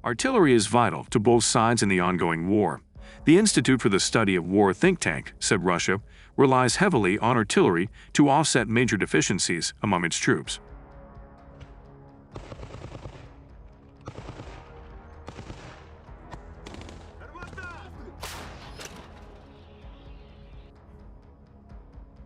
Artillery is vital to both sides in the ongoing war. The Institute for the Study of War think tank said Russia relies heavily on artillery to offset major deficiencies among its troops.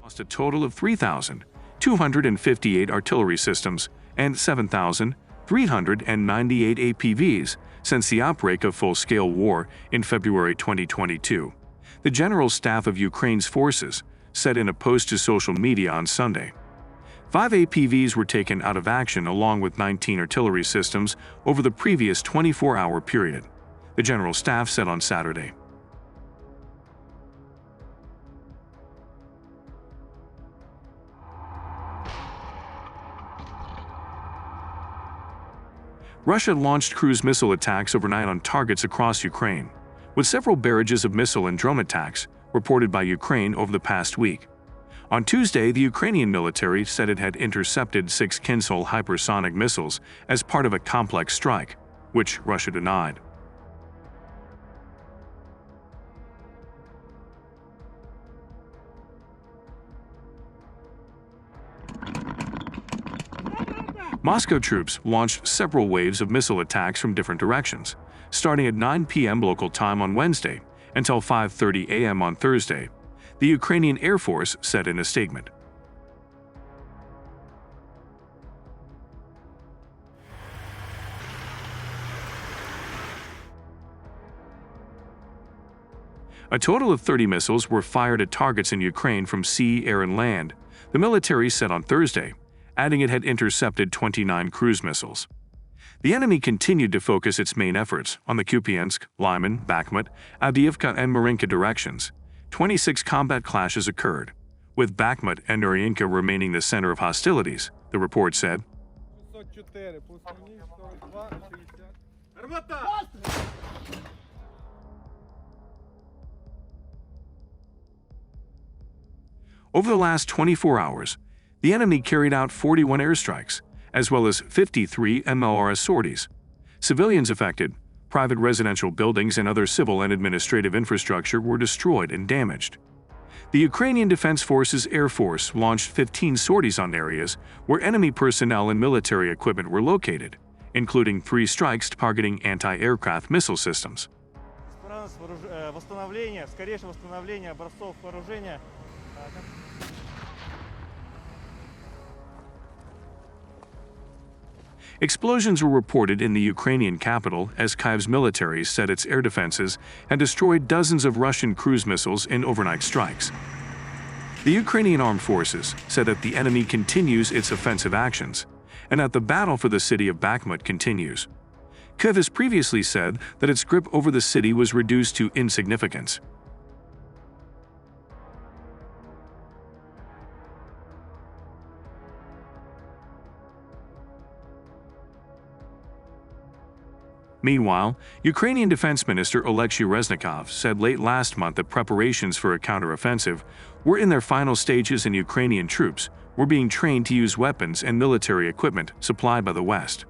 Lost a total of 3,258 artillery systems and 7,398 APVs since the outbreak of full-scale war in February 2022, the General Staff of Ukraine's forces said in a post to social media on Sunday. 5 APVs were taken out of action along with 19 artillery systems over the previous 24-hour period, the General Staff said on Saturday. Russia launched cruise missile attacks overnight on targets across Ukraine, with several barrages of missile and drone attacks reported by Ukraine over the past week. On Tuesday, the Ukrainian military said it had intercepted 6 Kinzhal hypersonic missiles as part of a complex strike, which Russia denied. Moscow troops launched several waves of missile attacks from different directions, starting at 9 p.m. local time on Wednesday until 5:30 a.m. on Thursday, the Ukrainian Air Force said in a statement. A total of 30 missiles were fired at targets in Ukraine from sea, air, and land, the military said on Thursday, adding it had intercepted 29 cruise missiles. The enemy continued to focus its main efforts on the Kupiansk, Lyman, Bakhmut, Avdiivka, and Marinka directions. 26 combat clashes occurred, with Bakhmut and Marinka remaining the center of hostilities, the report said. Over the last 24 hours, the enemy carried out 41 airstrikes, as well as 53 MLRS sorties. Civilians affected, private residential buildings and other civil and administrative infrastructure were destroyed and damaged. The Ukrainian Defense Forces Air Force launched 15 sorties on areas where enemy personnel and military equipment were located, including 3 strikes targeting anti-aircraft missile systems. Explosions were reported in the Ukrainian capital as Kyiv's military said its air defenses had destroyed dozens of Russian cruise missiles in overnight strikes. The Ukrainian armed forces said that the enemy continues its offensive actions and that the battle for the city of Bakhmut continues. Kyiv has previously said that its grip over the city was reduced to insignificance. Meanwhile, Ukrainian Defense Minister Oleksiy Reznikov said late last month that preparations for a counteroffensive were in their final stages and Ukrainian troops were being trained to use weapons and military equipment supplied by the West.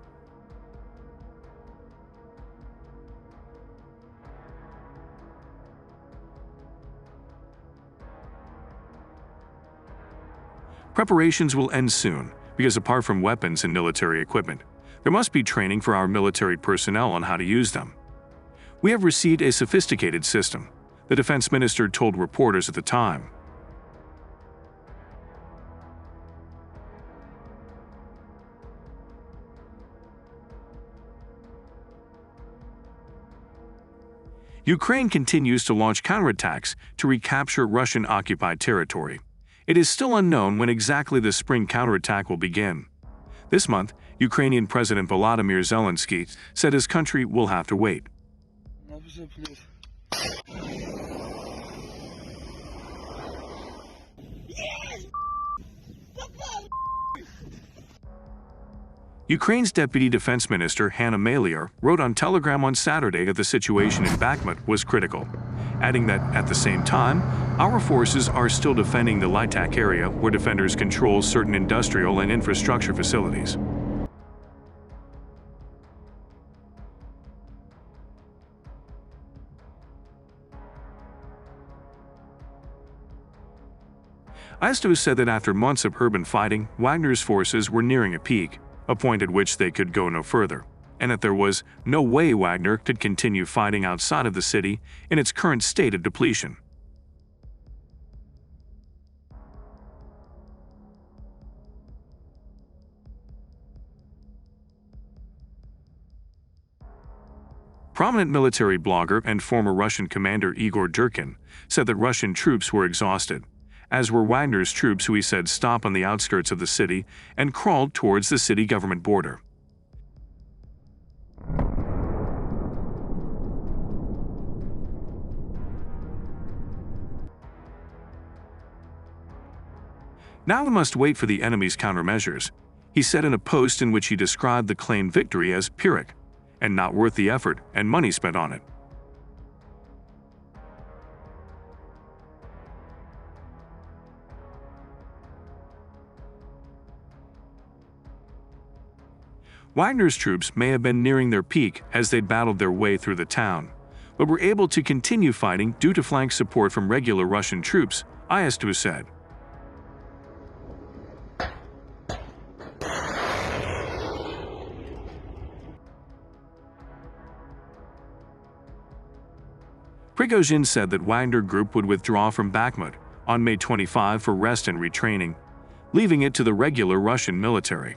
Preparations will end soon because apart from weapons and military equipment, there must be training for our military personnel on how to use them. We have received a sophisticated system, the defense minister told reporters at the time. Ukraine continues to launch counterattacks to recapture Russian-occupied territory. It is still unknown when exactly the spring counterattack will begin. This month, Ukrainian President Volodymyr Zelensky said his country will have to wait. Ukraine's Deputy Defense Minister Hanna Maliar wrote on Telegram on Saturday that the situation in Bakhmut was critical, adding that, at the same time, our forces are still defending the Lytak area where defenders control certain industrial and infrastructure facilities. ISTO said that after months of urban fighting, Wagner's forces were nearing a peak, a point at which they could go no further, and that there was no way Wagner could continue fighting outside of the city in its current state of depletion. Prominent military blogger and former Russian commander Igor Durkin said that Russian troops were exhausted, as were Wagner's troops, who he said stopped on the outskirts of the city and crawled towards the city government border. Now we must wait for the enemy's countermeasures, he said in a post in which he described the claimed victory as Pyrrhic and not worth the effort and money spent on it. Wagner's troops may have been nearing their peak as they battled their way through the town, but were able to continue fighting due to flank support from regular Russian troops, ISTO said. Prigozhin said that Wagner Group would withdraw from Bakhmut on May 25 for rest and retraining, leaving it to the regular Russian military.